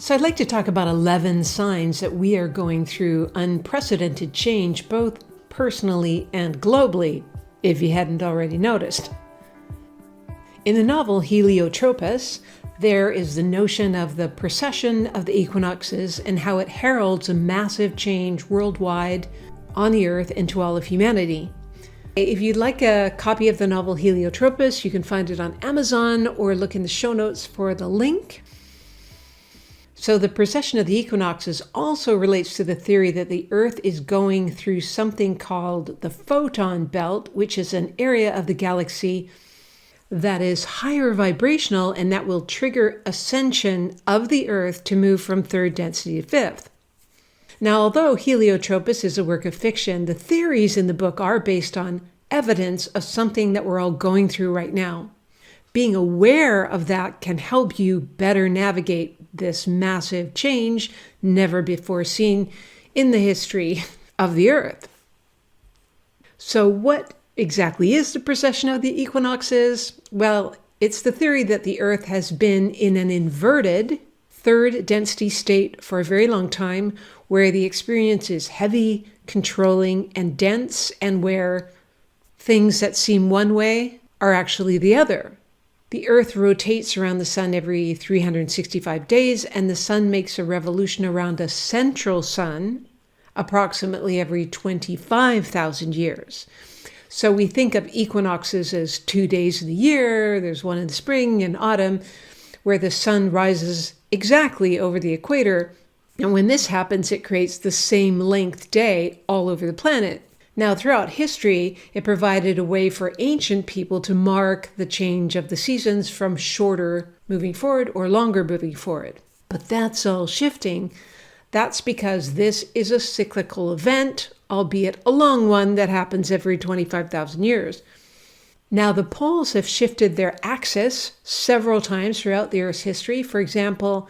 So I'd like to talk about 11 signs that we are going through unprecedented change, both personally and globally, if you hadn't already noticed. In the novel Helio Tropez, there is the notion of the precession of the equinoxes and how it heralds a massive change worldwide on the earth and to all of humanity. If you'd like a copy of the novel Helio Tropez, you can find it on Amazon or look in the show notes for the link. So the precession of the equinoxes also relates to the theory that the Earth is going through something called the Photon belt, which is an area of the galaxy that is higher vibrational and that will trigger ascension of the Earth to move from third density to fifth. Now, although Helio Tropez is a work of fiction, the theories in the book are based on evidence of something that we're all going through right now. Being aware of that can help you better navigate this massive change never before seen in the history of the Earth. So what exactly is the precession of the equinoxes? Well, it's the theory that the Earth has been in an inverted third density state for a very long time, where the experience is heavy, controlling, and dense, and where things that seem one way are actually the other. The Earth rotates around the sun every 365 days, and the sun makes a revolution around a central sun approximately every 25,000 years. So we think of equinoxes as 2 days in the year. There's one in the spring and autumn where the sun rises exactly over the equator. And when this happens, it creates the same length day all over the planet. Now, throughout history, it provided a way for ancient people to mark the change of the seasons from shorter moving forward or longer moving forward. But that's all shifting. That's because this is a cyclical event, albeit a long one that happens every 25,000 years. Now, the poles have shifted their axis several times throughout the Earth's history. For example,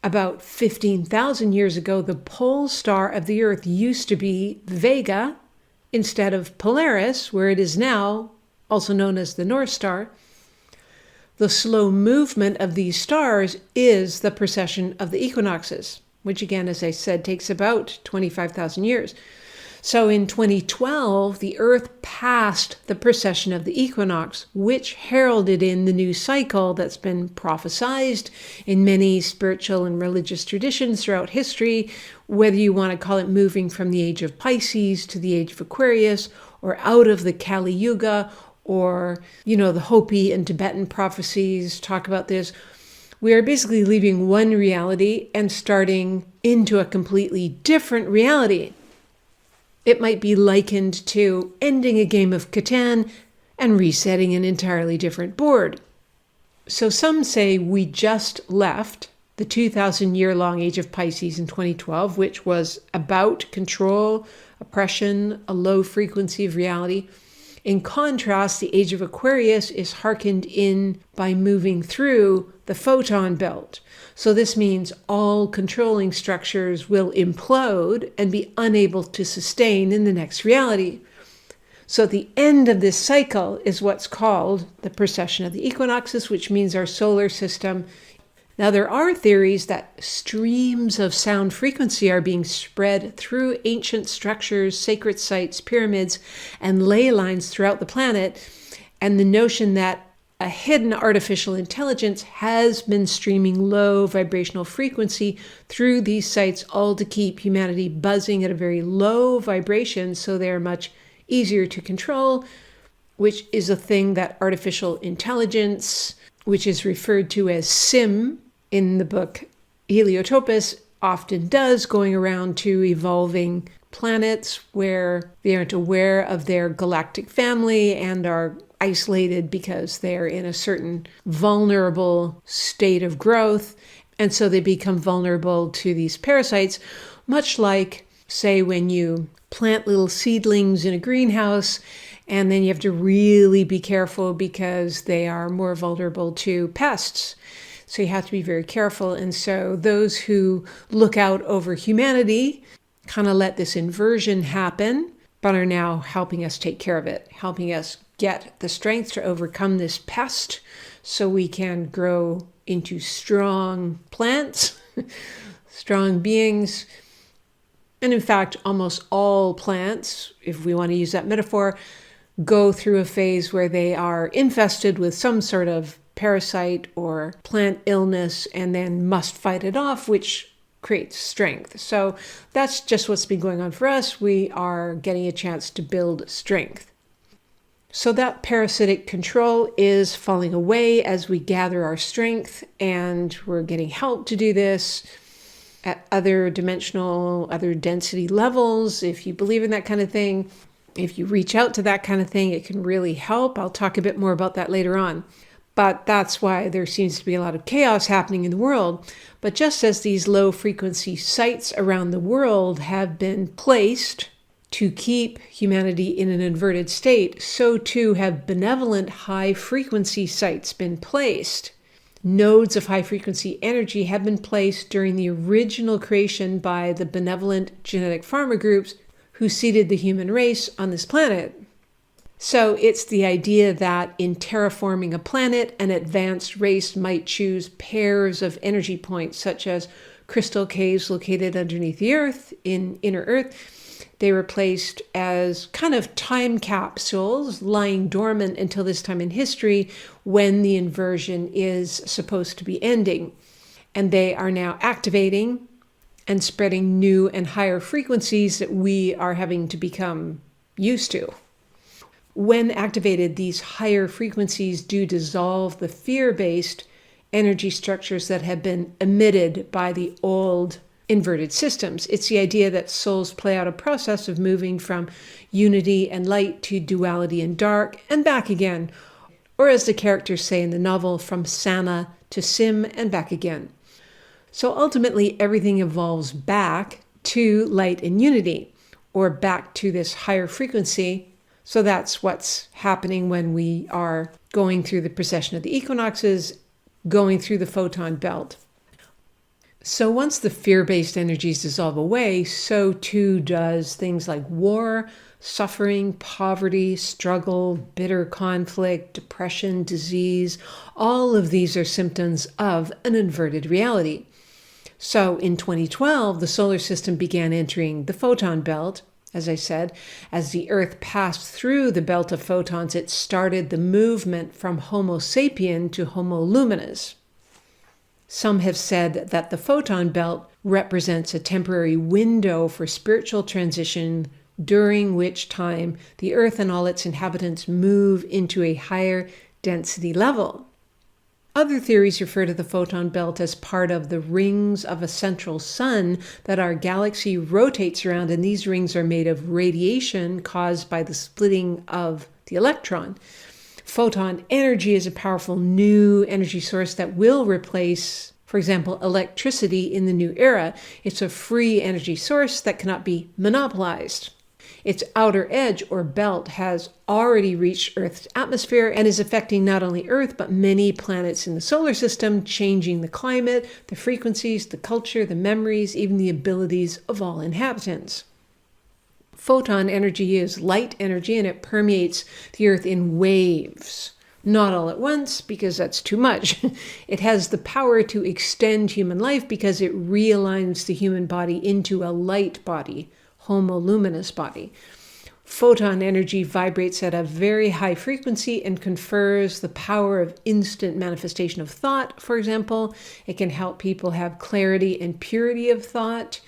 about 15,000 years ago, the pole star of the Earth used to be Vega, instead of Polaris, where it is now, also known as the North Star. The slow movement of these stars is the precession of the equinoxes, which again, as I said, takes about 25,000 years. So in 2012, the Earth passed the precession of the equinox, which heralded in the new cycle that's been prophesied in many spiritual and religious traditions throughout history, whether you want to call it moving from the age of Pisces to the age of Aquarius, or out of the Kali Yuga, or, the Hopi and Tibetan prophecies talk about this. We are basically leaving one reality and starting into a completely different reality. It might be likened to ending a game of Catan and resetting an entirely different board. So some say we just left the 2,000-year-long age of Pisces in 2012, which was about control, oppression, a low frequency of reality. In contrast, the age of Aquarius is hearkened in by moving through the Photon belt. So this means all controlling structures will implode and be unable to sustain in the next reality. So the end of this cycle is what's called the precession of the equinoxes, which means our solar system. Now, there are theories that streams of sound frequency are being spread through ancient structures, sacred sites, pyramids, and ley lines throughout the planet, and the notion that a hidden artificial intelligence has been streaming low vibrational frequency through these sites, all to keep humanity buzzing at a very low vibration so they're much easier to control, which is a thing that artificial intelligence, which is referred to as SIM in the book Helio Tropez, often does, going around to evolving planets where they aren't aware of their galactic family and are isolated because they're in a certain vulnerable state of growth. And so they become vulnerable to these parasites, much like, say, when you plant little seedlings in a greenhouse, and then you have to really be careful because they are more vulnerable to pests. So you have to be very careful. And so those who look out over humanity kind of let this inversion happen, but are now helping us take care of it, helping us get the strength to overcome this pest so we can grow into strong plants strong beings. And in fact, almost all plants, if we want to use that metaphor, go through a phase where they are infested with some sort of parasite or plant illness and then must fight it off, which creates strength. So that's just what's been going on for us. We are getting a chance to build strength. So that parasitic control is falling away as we gather our strength, and we're getting help to do this at other dimensional, other density levels. If you believe in that kind of thing, if you reach out to that kind of thing, it can really help. I'll talk a bit more about that later on. But that's why there seems to be a lot of chaos happening in the world. But just as these low frequency sites around the world have been placed to keep humanity in an inverted state, so too have benevolent high frequency sites been placed. Nodes of high frequency energy have been placed during the original creation by the benevolent genetic pharma groups who seeded the human race on this planet. So it's the idea that in terraforming a planet, an advanced race might choose pairs of energy points, such as crystal caves located underneath the Earth in inner Earth. They were placed as kind of time capsules lying dormant until this time in history when the inversion is supposed to be ending. And they are now activating and spreading new and higher frequencies that we are having to become used to. When activated, these higher frequencies do dissolve the fear-based energy structures that have been emitted by the old inverted systems. It's the idea that souls play out a process of moving from unity and light to duality and dark and back again. Or as the characters say in the novel, from Sana to Sim and back again. So ultimately, everything evolves back to light and unity, or back to this higher frequency. So that's what's happening when we are going through the precession of the equinoxes, going through the photon belt. So once the fear-based energies dissolve away, so too does things like war, suffering, poverty, struggle, bitter conflict, depression, disease. All of these are symptoms of an inverted reality. So in 2012, the solar system began entering the photon belt. As I said, as the Earth passed through the belt of photons, it started the movement from Homo sapien to Homo luminous. Some have said that the photon belt represents a temporary window for spiritual transition, during which time the Earth and all its inhabitants move into a higher density level. Other theories refer to the photon belt as part of the rings of a central sun that our galaxy rotates around, and these rings are made of radiation caused by the splitting of the electron. Photon energy is a powerful new energy source that will replace, for example, electricity in the new era. It's a free energy source that cannot be monopolized. Its outer edge or belt has already reached Earth's atmosphere and is affecting not only Earth, but many planets in the solar system, changing the climate, the frequencies, the culture, the memories, even the abilities of all inhabitants. Photon energy is light energy, and it permeates the Earth in waves. Not all at once, because that's too much. It has the power to extend human life because it realigns the human body into a light body, Homo luminous body. Photon energy vibrates at a very high frequency and confers the power of instant manifestation of thought, for example. It can help people have clarity and purity of thought,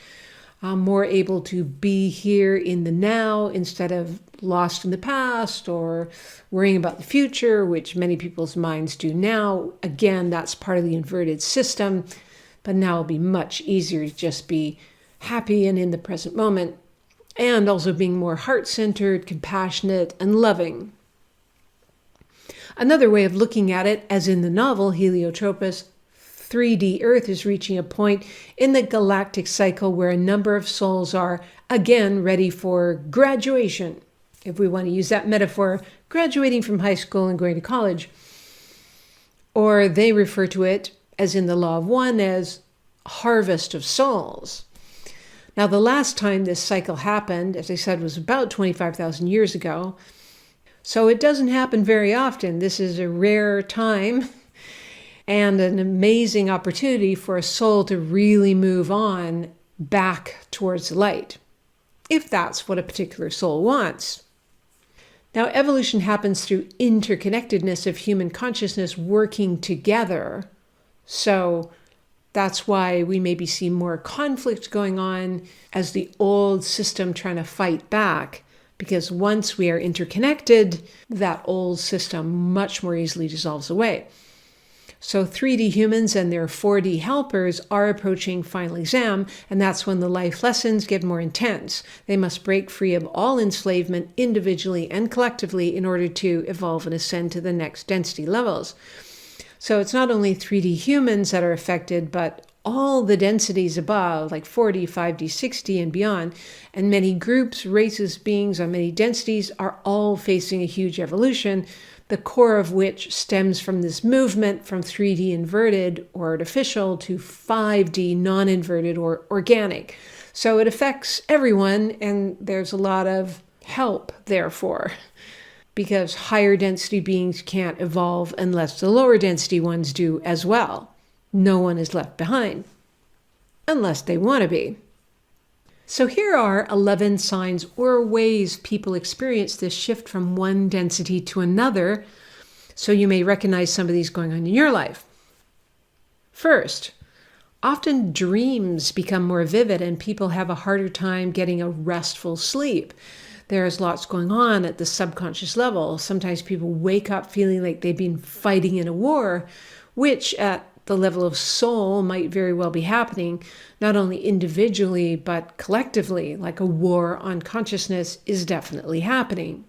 more able to be here in the now instead of lost in the past or worrying about the future, which many people's minds do now. Again, that's part of the inverted system, but now it'll be much easier to just be happy and in the present moment, and also being more heart-centered, compassionate, and loving. Another way of looking at it, as in the novel Helio Tropez, 3D Earth is reaching a point in the galactic cycle where a number of souls are, again, ready for graduation. If we want to use that metaphor, graduating from high school and going to college. Or they refer to it, as in the Law of One, as harvest of souls. Now, the last time this cycle happened, as I said, was about 25,000 years ago. So it doesn't happen very often. This is a rare time. and an amazing opportunity for a soul to really move on back towards the light, if that's what a particular soul wants. Now, evolution happens through interconnectedness of human consciousness working together. So that's why we maybe see more conflict going on as the old system trying to fight back. Because once we are interconnected, that old system much more easily dissolves away. So 3D humans and their 4D helpers are approaching final exam, and that's when the life lessons get more intense. They must break free of all enslavement individually and collectively in order to evolve and ascend to the next density levels. So it's not only 3D humans that are affected, but all the densities above, like 4D, 5D, 6D, and beyond, and many groups, races, beings on many densities are all facing a huge evolution, the core of which stems from this movement from 3D inverted or artificial to 5D non-inverted or organic. So it affects everyone, and there's a lot of help, therefore, because higher density beings can't evolve unless the lower density ones do as well. No one is left behind, unless they want to be. So here are 11 signs or ways people experience this shift from one density to another, so you may recognize some of these going on in your life. First, often dreams become more vivid and people have a harder time getting a restful sleep. There's lots going on at the subconscious level. Sometimes people wake up feeling like they've been fighting in a war, which at the level of soul might very well be happening, not only individually, but collectively, like a war on consciousness is definitely happening.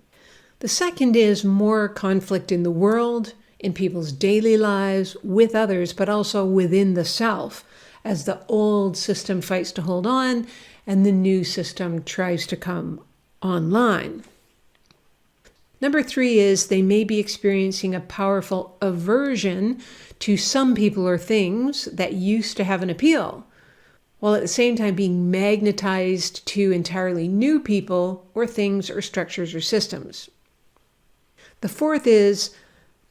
The second is more conflict in the world, in people's daily lives, with others, but also within the self, as the old system fights to hold on and the new system tries to come online. Number 3 is they may be experiencing a powerful aversion to some people or things that used to have an appeal, while at the same time being magnetized to entirely new people or things or structures or systems. The fourth is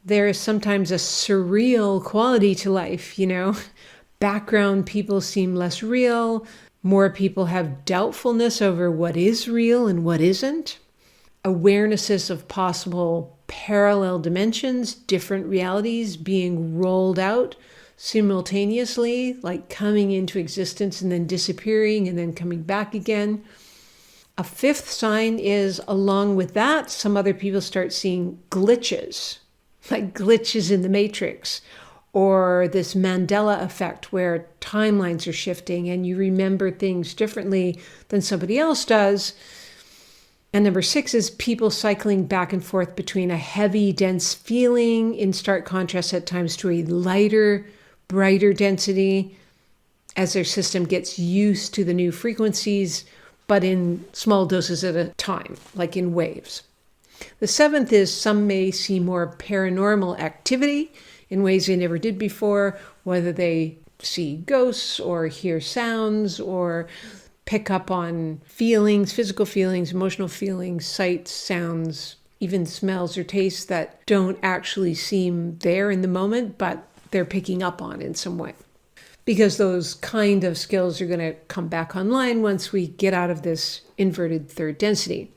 there is sometimes a surreal quality to life, Background people seem less real. More people have doubtfulness over what is real and what isn't. Awarenesses of possible parallel dimensions, different realities being rolled out simultaneously, like coming into existence and then disappearing and then coming back again. A fifth sign is, along with that, some other people start seeing glitches, like glitches in the matrix, or this Mandela effect where timelines are shifting and you remember things differently than somebody else does. And number 6 is people cycling back and forth between a heavy, dense feeling in stark contrast at times to a lighter, brighter density as their system gets used to the new frequencies, but in small doses at a time, like in waves. The 7th is some may see more paranormal activity in ways they never did before, whether they see ghosts or hear sounds or pick up on feelings, physical feelings, emotional feelings, sights, sounds, even smells or tastes that don't actually seem there in the moment, but they're picking up on in some way. Because those kind of skills are going to come back online once we get out of this inverted third density.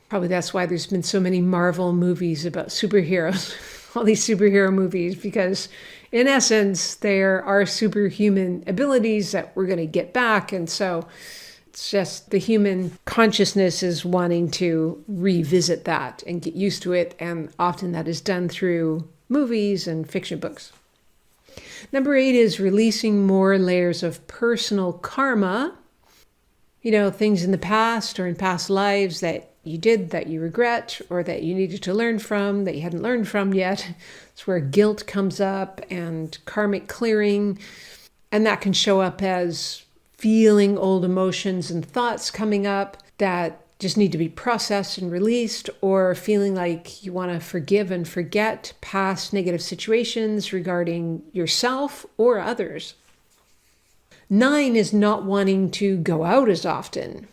Probably that's why there's been so many Marvel movies about superheroes, all these superhero movies, because in essence, there are superhuman abilities that we're going to get back. And so it's just the human consciousness is wanting to revisit that and get used to it. And often that is done through movies and fiction books. Number 8 is releasing more layers of personal karma. Things in the past or in past lives that you did that you regret or that you needed to learn from that you hadn't learned from yet. It's where guilt comes up and karmic clearing. And that can show up as feeling old emotions and thoughts coming up that just need to be processed and released, or feeling like you want to forgive and forget past negative situations regarding yourself or others. 9 is not wanting to go out as often,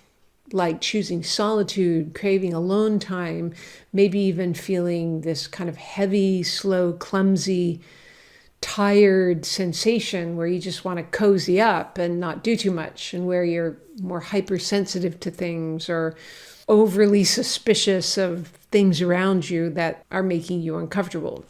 like choosing solitude, craving alone time, maybe even feeling this kind of heavy, slow, clumsy tired sensation where you just want to cozy up and not do too much, and where you're more hypersensitive to things or overly suspicious of things around you that are making you uncomfortable.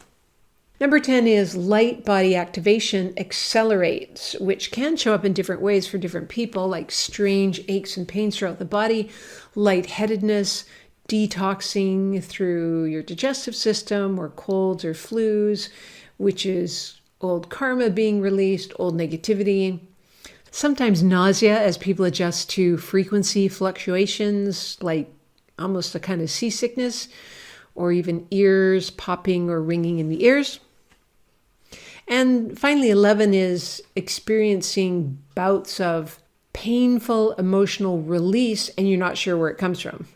Number 10 is light body activation accelerates, which can show up in different ways for different people, like strange aches and pains throughout the body, lightheadedness, detoxing through your digestive system, or colds or flus, which is old karma being released, old negativity. Sometimes nausea as people adjust to frequency fluctuations, like almost a kind of seasickness, or even ears popping or ringing in the ears. And finally, 11 is experiencing bouts of painful emotional release, and you're not sure where it comes from.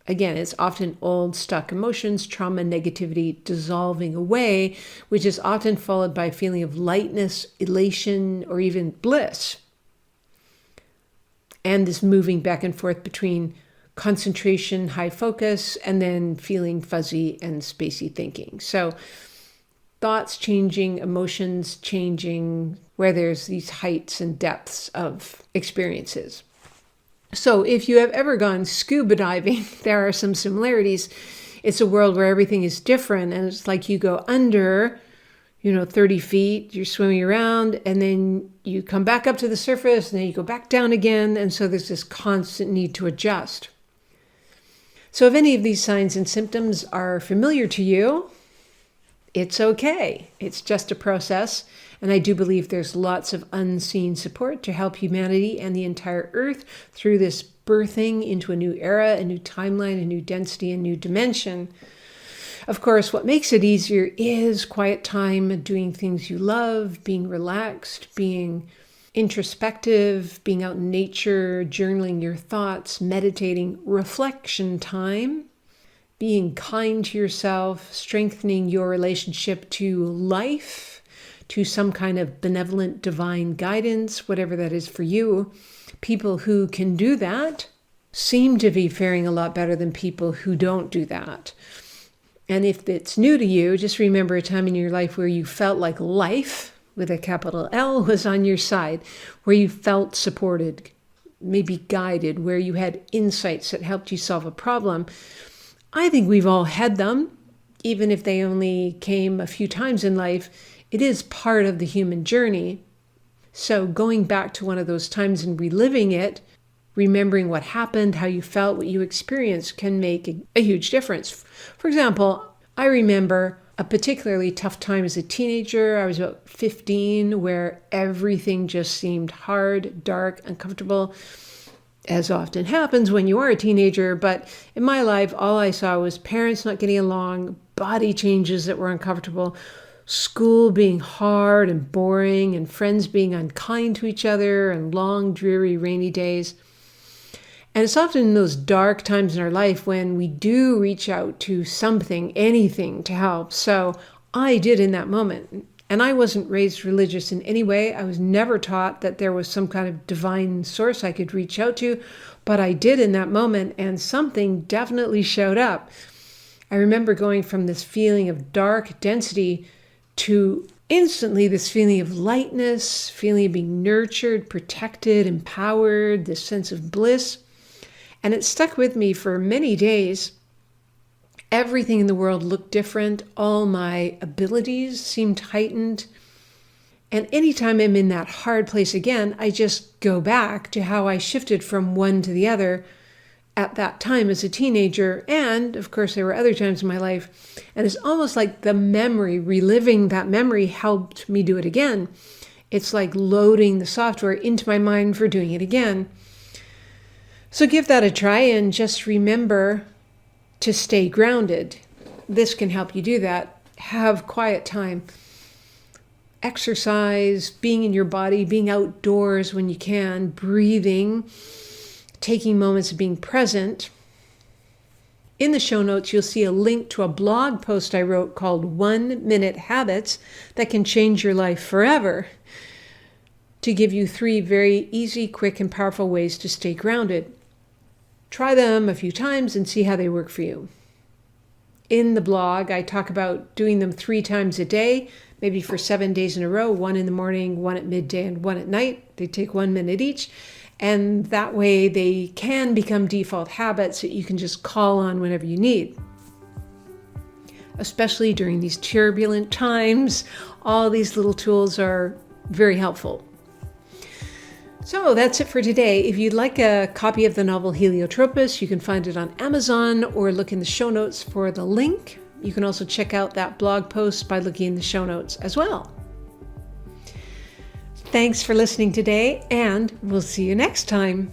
Again, it's often old, stuck emotions, trauma, negativity dissolving away, which is often followed by a feeling of lightness, elation, or even bliss. And this moving back and forth between concentration, high focus, and then feeling fuzzy and spacey thinking. So thoughts changing, emotions changing, where there's these heights and depths of experiences. So if you have ever gone scuba diving, there are some similarities. It's a world where everything is different, and it's like you go under, 30 feet, you're swimming around, and then you come back up to the surface, and then you go back down again, and so there's this constant need to adjust. So if any of these signs and symptoms are familiar to you, it's okay. It's just a process. And I do believe there's lots of unseen support to help humanity and the entire Earth through this birthing into a new era, a new timeline, a new density, a new dimension. Of course, what makes it easier is quiet time, doing things you love, being relaxed, being introspective, being out in nature, journaling your thoughts, meditating, reflection time, being kind to yourself, strengthening your relationship to life, to some kind of benevolent divine guidance, whatever that is for you. People who can do that seem to be faring a lot better than people who don't do that. And if it's new to you, just remember a time in your life where you felt like life, with a capital L, was on your side, where you felt supported, maybe guided, where you had insights that helped you solve a problem. I think we've all had them, even if they only came a few times in life. It is part of the human journey. So going back to one of those times and reliving it, remembering what happened, how you felt, what you experienced, can make a huge difference. For example, I remember a particularly tough time as a teenager. I was about 15, where everything just seemed hard, dark, uncomfortable, as often happens when you are a teenager. But in my life, all I saw was parents not getting along, body changes that were uncomfortable, school being hard and boring, and friends being unkind to each other, and long, dreary, rainy days. And it's often in those dark times in our life when we do reach out to something, anything to help. So I did in that moment. And I wasn't raised religious in any way. I was never taught that there was some kind of divine source I could reach out to, but I did in that moment, and something definitely showed up. I remember going from this feeling of dark density to instantly this feeling of lightness, feeling of being nurtured, protected, empowered, this sense of bliss. And it stuck with me for many days. Everything in the world looked different. All my abilities seemed heightened. And anytime I'm in that hard place again, I just go back to how I shifted from one to the other at that time as a teenager. And of course, there were other times in my life. And it's almost like the memory, reliving that memory, helped me do it again. It's like loading the software into my mind for doing it again. So give that a try, and just remember to stay grounded. This can help you do that. Have quiet time. Exercise, being in your body, being outdoors when you can, breathing, taking moments of being present. In the show notes, you'll see a link to a blog post I wrote called 1 Minute Habits that can change your life forever, to give you 3 very easy, quick, and powerful ways to stay grounded. Try them a few times and see how they work for you. In the blog, I talk about doing them 3 times a day, maybe for 7 days in a row, 1 in the morning, 1 at midday, and 1 at night. They take 1 minute each. And that way they can become default habits that you can just call on whenever you need. Especially during these turbulent times, all these little tools are very helpful. So that's it for today. If you'd like a copy of the novel Helio Tropez, you can find it on Amazon or look in the show notes for the link. You can also check out that blog post by looking in the show notes as well. Thanks for listening today, and we'll see you next time.